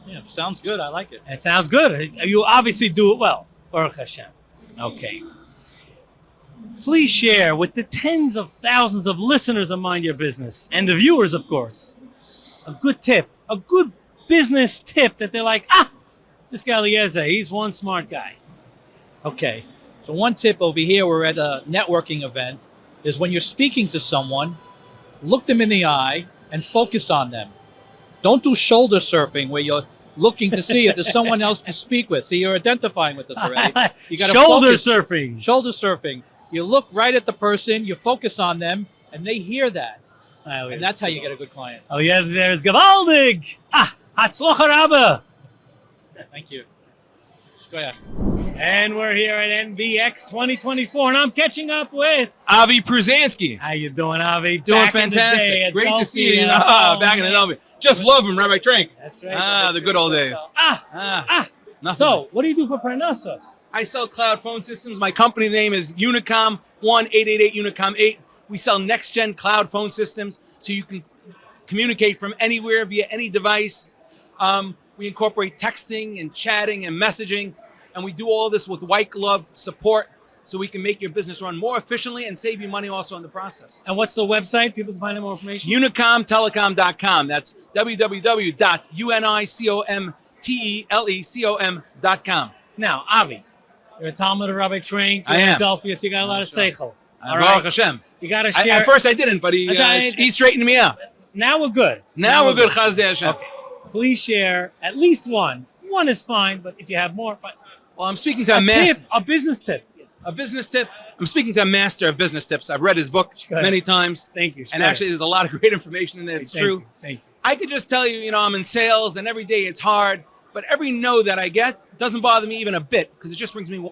Speaker 21: Yeah, sounds good. I like it.
Speaker 1: It sounds good. You obviously do it well. Baruch Hashem. Okay. Please share with the tens of thousands of listeners of Mind Your Business and the viewers, of course, a good tip, a good business tip that they're like, this guy Eliezer, he's one smart guy.
Speaker 21: Okay. So one tip over here, we're at a networking event, is when you're speaking to someone, look them in the eye and focus on them. Don't do shoulder surfing where you're looking to see if there's someone else to speak with. See, you're identifying with us already. You got
Speaker 1: Shoulder surfing.
Speaker 21: Shoulder surfing. You look right at the person, you focus on them, and they hear that. And that's how you get a good client.
Speaker 1: Eliezer is gewaldig. Hatzlacha Rabba.
Speaker 21: Thank you. Shkoyach.
Speaker 1: And we're here at NBX 2024, and I'm catching up with
Speaker 22: Avi Pruzansky.
Speaker 1: How you doing, Avi?
Speaker 22: Doing
Speaker 1: Back in the day
Speaker 22: fantastic.
Speaker 1: at
Speaker 22: Great
Speaker 1: Dovy,
Speaker 22: to see you.
Speaker 1: oh,
Speaker 22: Back in the Dovy. Just love him, Rabbi Trank.
Speaker 1: That's right.
Speaker 22: The good old days. Nothing.
Speaker 1: So, what do you do for Parnassa?
Speaker 22: I sell cloud phone systems. My company name is Unicom 1-888-Unicom-8. We sell next-gen cloud phone systems so you can communicate from anywhere via any device. We incorporate texting and chatting and messaging, and we do all this with white glove support so we can make your business run more efficiently and save you money also in the process.
Speaker 1: And what's the website? People can find out more information.
Speaker 22: Unicomtelecom.com. That's www.unicomtelecom.com.
Speaker 1: Now, Avi, you're a Talmud of Rabbi Trank.
Speaker 22: I
Speaker 1: You're in
Speaker 22: am.
Speaker 1: Philadelphia, so you got a lot of seichel. All
Speaker 22: Baruch Hashem.
Speaker 1: You got to share.
Speaker 22: At first I didn't, but he straightened me out.
Speaker 1: Now we're good.
Speaker 22: Now we're good. Chazdei Hashem.
Speaker 1: Okay. Please share at least one. One is fine, but if you have more, fine.
Speaker 22: Well, I'm speaking to a master.
Speaker 1: A business tip.
Speaker 22: A business tip. I'm speaking to a master of business tips. I've read his book many times.
Speaker 1: Thank you.
Speaker 22: And actually, there's a lot of great information in there. It's true.
Speaker 1: Thank you.
Speaker 22: I could just tell you, I'm in sales, and every day it's hard. But every no that I get doesn't bother me even a bit because it just brings me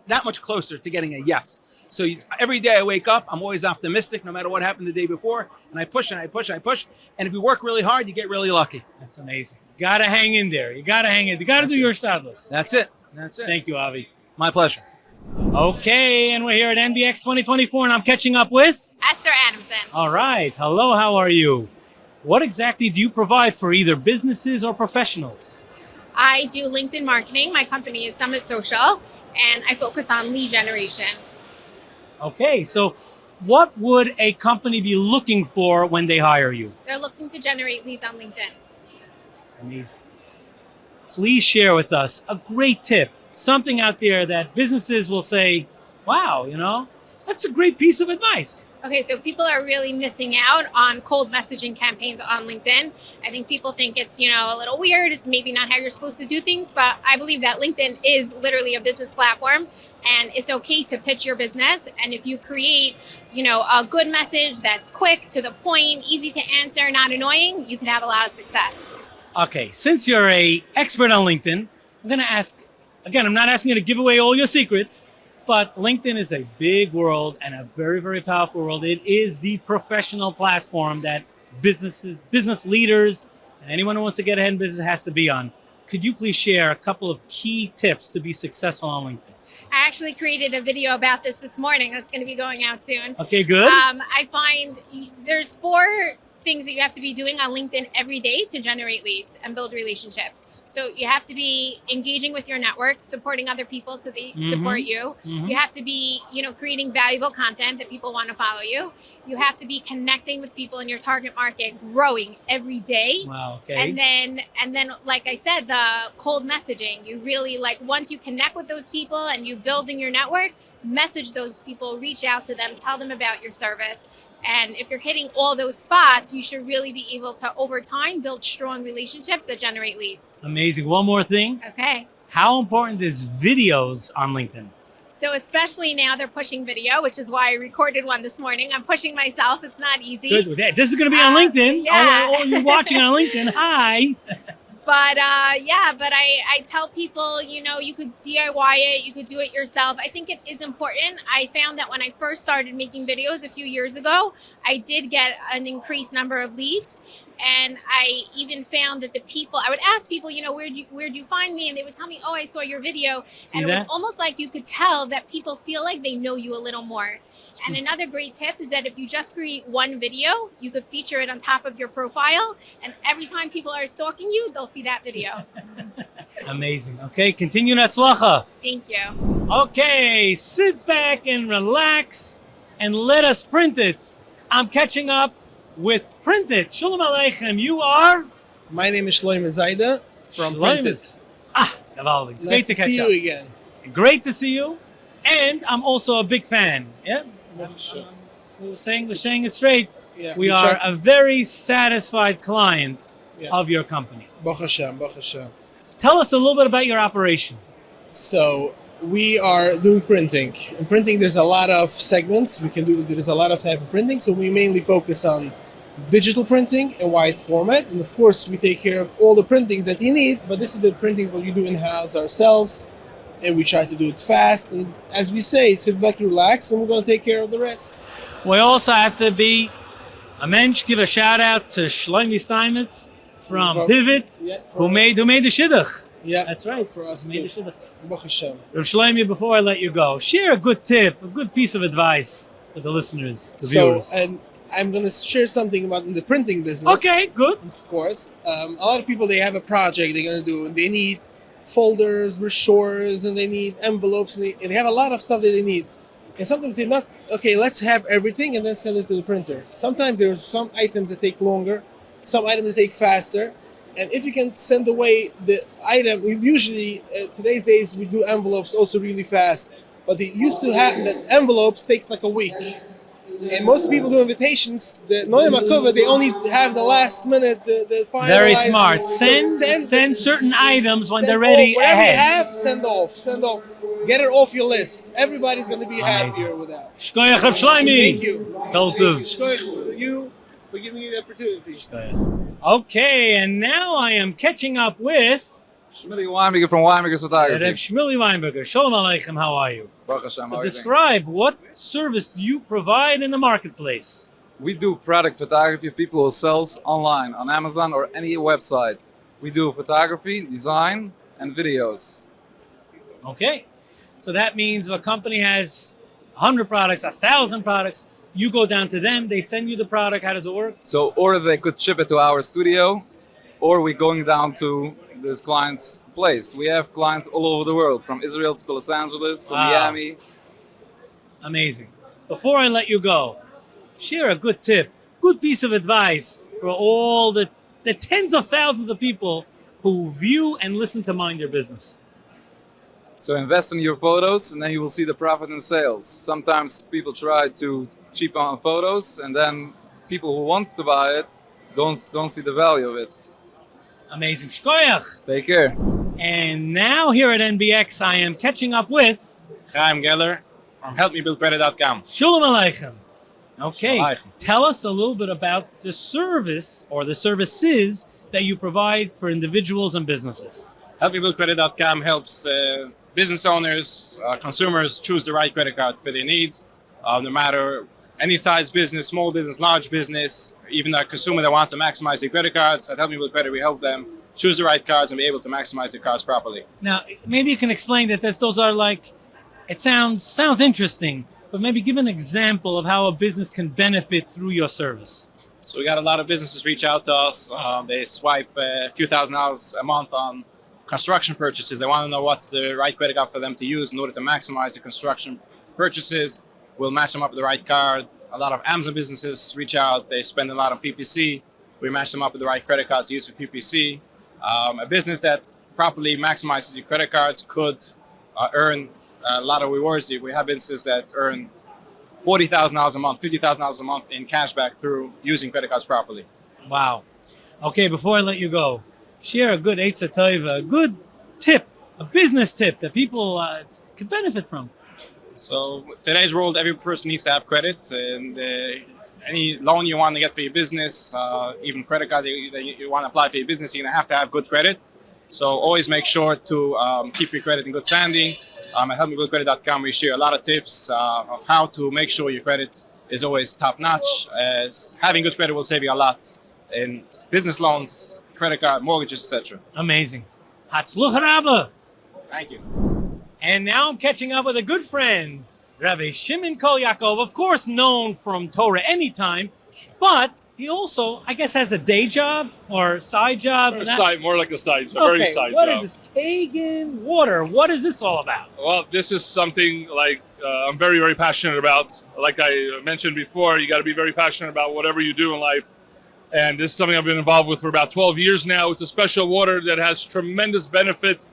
Speaker 22: that much closer to getting a yes. So every day I wake up, I'm always optimistic no matter what happened the day before. And I push and I push and I push. And if you work really hard, you get really lucky.
Speaker 1: That's amazing. Got to hang in there. You got to hang in. You got to do your Stadless.
Speaker 22: That's it. That's it.
Speaker 1: Thank you, Avi.
Speaker 22: My pleasure.
Speaker 1: Okay, and we're here at NBX 2024, and I'm catching up with
Speaker 23: Esther Adamson.
Speaker 1: All right. Hello, how are you? What exactly do you provide for either businesses or professionals?
Speaker 23: I do LinkedIn marketing. My company is Summit Social, and I focus on lead generation.
Speaker 1: Okay, so what would a company be looking for when they hire you?
Speaker 23: They're looking to generate leads on LinkedIn.
Speaker 1: Amazing. Please share with us a great tip, something out there that businesses will say, wow, that's a great piece of advice.
Speaker 23: Okay, so people are really missing out on cold messaging campaigns on LinkedIn. I think people think it's, a little weird. It's maybe not how you're supposed to do things, but I believe that LinkedIn is literally a business platform, and it's okay to pitch your business. And if you create, a good message that's quick, to the point, easy to answer, not annoying, you can have a lot of success.
Speaker 1: Okay, since you're an expert on LinkedIn, I'm going to ask, again, I'm not asking you to give away all your secrets, but LinkedIn is a big world and a very, very powerful world. It is the professional platform that business leaders, and anyone who wants to get ahead in business has to be on. Could you please share a couple of key tips to be successful on LinkedIn?
Speaker 23: I actually created a video about this morning that's going to be going out soon.
Speaker 1: Okay, good.
Speaker 23: I find there's four things that you have to be doing on LinkedIn every day to generate leads and build relationships. So you have to be engaging with your network, supporting other people so they support you. You have to be, creating valuable content that people want to follow you. You have to be connecting with people in your target market, growing every day.
Speaker 1: Wow, okay.
Speaker 23: And then, like I said, the cold messaging. You really once you connect with those people and you building your network, message those people, reach out to them, tell them about your service. And if you're hitting all those spots, you should really be able to, over time, build strong relationships that generate leads.
Speaker 1: Amazing. One more thing.
Speaker 23: Okay.
Speaker 1: How important is videos on LinkedIn?
Speaker 23: So especially now they're pushing video, which is why I recorded one this morning. I'm pushing myself. It's not easy.
Speaker 1: Good. Yeah, this is going to be on LinkedIn.
Speaker 23: Yeah.
Speaker 1: Oh, you're watching on LinkedIn. Hi.
Speaker 23: But I tell people, you could DIY it, you could do it yourself. I think it is important. I found that when I first started making videos a few years ago, I did get an increased number of leads. And I even found that I would ask people, where'd you find me? And they would tell me, oh, I saw your video. And it was almost like you could tell that people feel like they know you a little more. And another great tip is that if you just create one video, you could feature it on top of your profile. And every time people are stalking you, they'll see that video.
Speaker 1: Amazing. Okay, continue Natzlacha.
Speaker 23: Thank you.
Speaker 1: Okay, sit back and relax and let us print it. I'm catching up with Print It. Shalom Aleichem. You are?
Speaker 2: My name is Shloime Zaida from Print It.
Speaker 1: Gewaldig. It's
Speaker 2: Nice
Speaker 1: great to
Speaker 2: to
Speaker 1: catch
Speaker 2: see
Speaker 1: up.
Speaker 2: you again.
Speaker 1: Great to see you. And I'm also a big fan. Yeah? We're saying it straight.
Speaker 2: Yeah,
Speaker 1: we are a very satisfied client of your company.
Speaker 2: Baruch Hashem, Baruch Hashem.
Speaker 1: Tell us a little bit about your operation.
Speaker 2: So we are doing printing. In printing, there's a lot of segments we can do. There's a lot of type of printing. So we mainly focus on digital printing in wide format. And of course, we take care of all the printings that you need. But this is the printings what we do in-house ourselves. And we try to do it fast. And as we say, sit back, relax, and we're going to take care of the rest.
Speaker 1: We also have to be a mensch, give a shout out to Shloime Steinmetz from Pivot, who made the shidduch.
Speaker 2: Yeah,
Speaker 1: that's right.
Speaker 2: For us
Speaker 1: Made
Speaker 2: too.
Speaker 1: the shidduch.
Speaker 2: Baruch Hashem.
Speaker 1: Rav Shloime, before I let you go, share a good tip, a good piece of advice for the listeners, the viewers.
Speaker 2: And I'm going to share something about in the printing business.
Speaker 1: Okay, good.
Speaker 2: Of course. A lot of people, they have a project they're going to do, and they need folders, brochures, and they need envelopes, and they have a lot of stuff that they need. And sometimes they're not, okay, let's have everything and then send it to the printer. Sometimes there's some items that take longer, some items that take faster. And if you can send away the item, we usually, today's days, we do envelopes also really fast. But it used to happen that envelopes takes like a week. And most people do invitations, the Noam Akova, they only have the last minute, the final.
Speaker 1: Very smart. Send certain items when they're ready
Speaker 2: whatever
Speaker 1: ahead.
Speaker 2: you have, send off. Get it off your list. Everybody's going to be happier with that.
Speaker 1: Shkoyach Rav Shloime.
Speaker 2: Thank you.
Speaker 1: Kol
Speaker 2: Thank
Speaker 1: tov.
Speaker 2: you. Shkoyach for you for giving me the opportunity.
Speaker 1: Okay, and now I am catching up with
Speaker 3: Shmuley Weinberger from Weinberger's Photography.
Speaker 1: Rev Shmuley Weinberger. Shalom Aleichem, how are you?
Speaker 3: Baruch Hashem, how
Speaker 1: So
Speaker 3: are you
Speaker 1: describe what service do you provide in the marketplace?
Speaker 3: We do product photography. People who sells online on Amazon or any website. We do photography, design, and videos.
Speaker 1: Okay, so that means if a company has 100 products, 1,000 products, you go down to them, they send you the product. How does it work?
Speaker 3: So, or they could ship it to our studio, or we're going down to this client's place. We have clients all over the world, from Israel to Los Angeles to
Speaker 1: Wow.
Speaker 3: Miami.
Speaker 1: Amazing. Before I let you go, share a good tip, good piece of advice for all the tens of thousands of people who view and listen to Mind Your Business.
Speaker 3: So invest in your photos, and then you will see the profit in sales. Sometimes people try to cheap on photos, and then people who want to buy it don't see the value of it.
Speaker 1: Amazing. Shkoyach.
Speaker 3: Take care.
Speaker 1: And now here at NBX, I am catching up with
Speaker 4: Chaim Geller from HelpMeBuildCredit.com.
Speaker 1: Shalom Aleichem. Okay,
Speaker 4: Shalom Aleichem.
Speaker 1: Tell us a little bit about the service or the services that you provide for individuals and businesses.
Speaker 4: HelpMeBuildCredit.com helps business owners, consumers choose the right credit card for their needs, no matter any size business, small business, large business, even a consumer that wants to maximize their credit cards. At Help Me Build Credit, we help them choose the right cards and be able to maximize their cards properly.
Speaker 1: Now, maybe you can explain that those are like, it sounds interesting, but maybe give an example of how a business can benefit through your service.
Speaker 4: So we got a lot of businesses reach out to us. They swipe a few $1,000s a month on construction purchases. They want to know what's the right credit card for them to use in order to maximize the construction purchases. We'll match them up with the right card. A lot of Amazon businesses reach out. They spend a lot on PPC. We match them up with the right credit cards to use for PPC. A business that properly maximizes your credit cards could earn a lot of rewards. We have businesses that earn $40,000 a month, $50,000 a month in cash back through using credit cards properly.
Speaker 1: Wow. Okay, before I let you go, share a good Eitzah Tova, a good tip, a business tip that people could benefit from.
Speaker 4: So today's world, every person needs to have credit, and any loan you want to get for your business, even credit card that you want to apply for your business, you're going to have good credit. So always make sure to keep your credit in good standing. At helpmegoodcredit.com, we share a lot of tips of how to make sure your credit is always top-notch. As having good credit will save you a lot in business loans, credit card, mortgages, etc.
Speaker 1: Amazing. Hatzluch Rabba.
Speaker 4: Thank you.
Speaker 1: And now I'm catching up with a good friend, Rabbi Shimon Kol Yaakov, of course known from Torah Anytime, but he also, I guess, has a day job or side job.
Speaker 15: More like a side job,
Speaker 1: Okay,
Speaker 15: very side
Speaker 1: what
Speaker 15: job.
Speaker 1: is this? Kagan Water. What is this all about?
Speaker 15: Well, this is something like I'm very, very passionate about. Like I mentioned before, you got to be very passionate about whatever you do in life. And this is something I've been involved with for about 12 years now. It's a special water that has tremendous benefit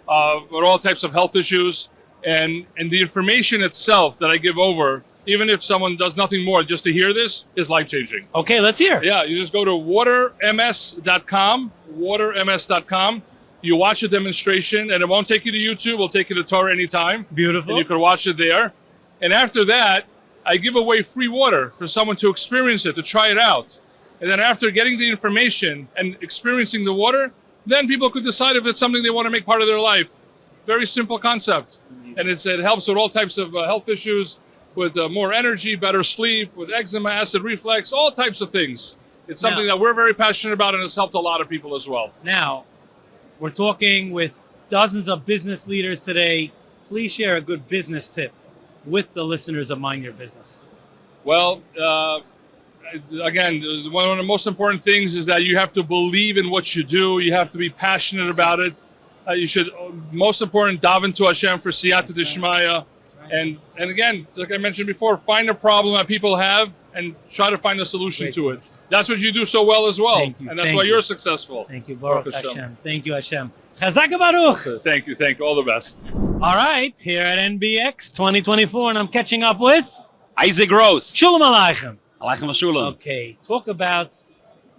Speaker 15: for all types of health issues. And the information itself that I give over, even if someone does nothing more just to hear this, is life-changing.
Speaker 1: Okay, let's hear.
Speaker 15: Yeah, you just go to waterms.com, waterms.com. You watch a demonstration, and it won't take you to YouTube. It'll take you to Torah Anytime.
Speaker 1: Beautiful.
Speaker 15: And you can watch it there. And after that, I give away free water for someone to experience it, to try it out. And then after getting the information and experiencing the water, then people could decide if it's something they want to make part of their life. Very simple concept. And it helps with all types of health issues, with more energy, better sleep, with eczema, acid reflux, all types of things. It's something that we're very passionate about, and has helped a lot of people as well.
Speaker 1: Now, we're talking with dozens of business leaders today. Please share a good business tip with the listeners of Mind Your Business.
Speaker 15: Well, again, one of the most important things is that you have to believe in what you do. You have to be passionate about it. You should, most important, daven to Hashem for siyata d'shmaya. And again, like I mentioned before, find a problem that people have and try to find a solution to it. That's what you do so well as well.
Speaker 1: Thank you.
Speaker 15: And that's
Speaker 1: Thank
Speaker 15: why
Speaker 1: you.
Speaker 15: you're successful.
Speaker 1: Thank you, Baruch Hashem. Thank you, Hashem. Chazak Baruch.
Speaker 15: Thank you. All the best.
Speaker 1: All right, here at NBX 2024, and I'm catching up with
Speaker 5: Isaac Rose.
Speaker 1: Shalom Aleichem.
Speaker 5: Aleichem Shalom.
Speaker 1: Okay, talk about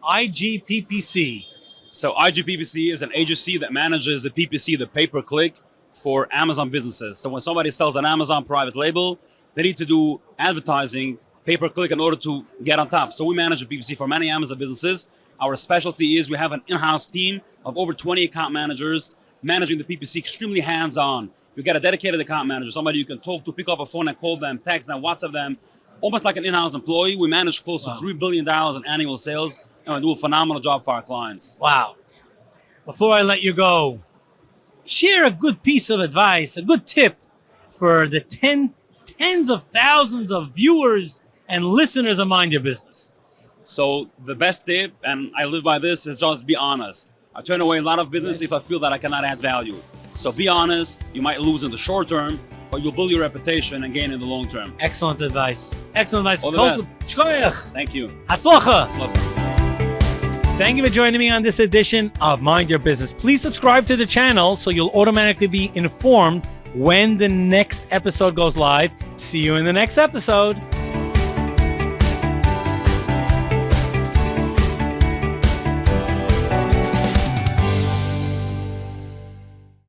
Speaker 1: IGPPC.
Speaker 5: So IGPPC is an agency that manages the PPC, the pay-per-click, for Amazon businesses. So when somebody sells an Amazon private label, they need to do advertising, pay-per-click, in order to get on top. So we manage the PPC for many Amazon businesses. Our specialty is we have an in-house team of over 20 account managers managing the PPC extremely hands-on. You get a dedicated account manager, somebody you can talk to, pick up a phone and call them, text them, WhatsApp them, almost like an in-house employee. We manage close to $3 billion in annual sales, and we do a phenomenal job for our clients.
Speaker 1: Wow. Before I let you go, share a good piece of advice, a good tip for the tens of thousands of viewers and listeners of Mind Your Business.
Speaker 5: So the best tip, and I live by this, is just be honest. I turn away a lot of business if I feel that I cannot add value. So be honest. You might lose in the short term, but you'll build your reputation and gain in the long term.
Speaker 1: Excellent advice. Excellent advice.
Speaker 5: All the best.
Speaker 1: Shkoyach.
Speaker 5: Thank you.
Speaker 1: Hatzlacha. Thank you for joining me on this edition of Mind Your Business. Please subscribe to the channel so you'll automatically be informed when the next episode goes live. See you in the next episode.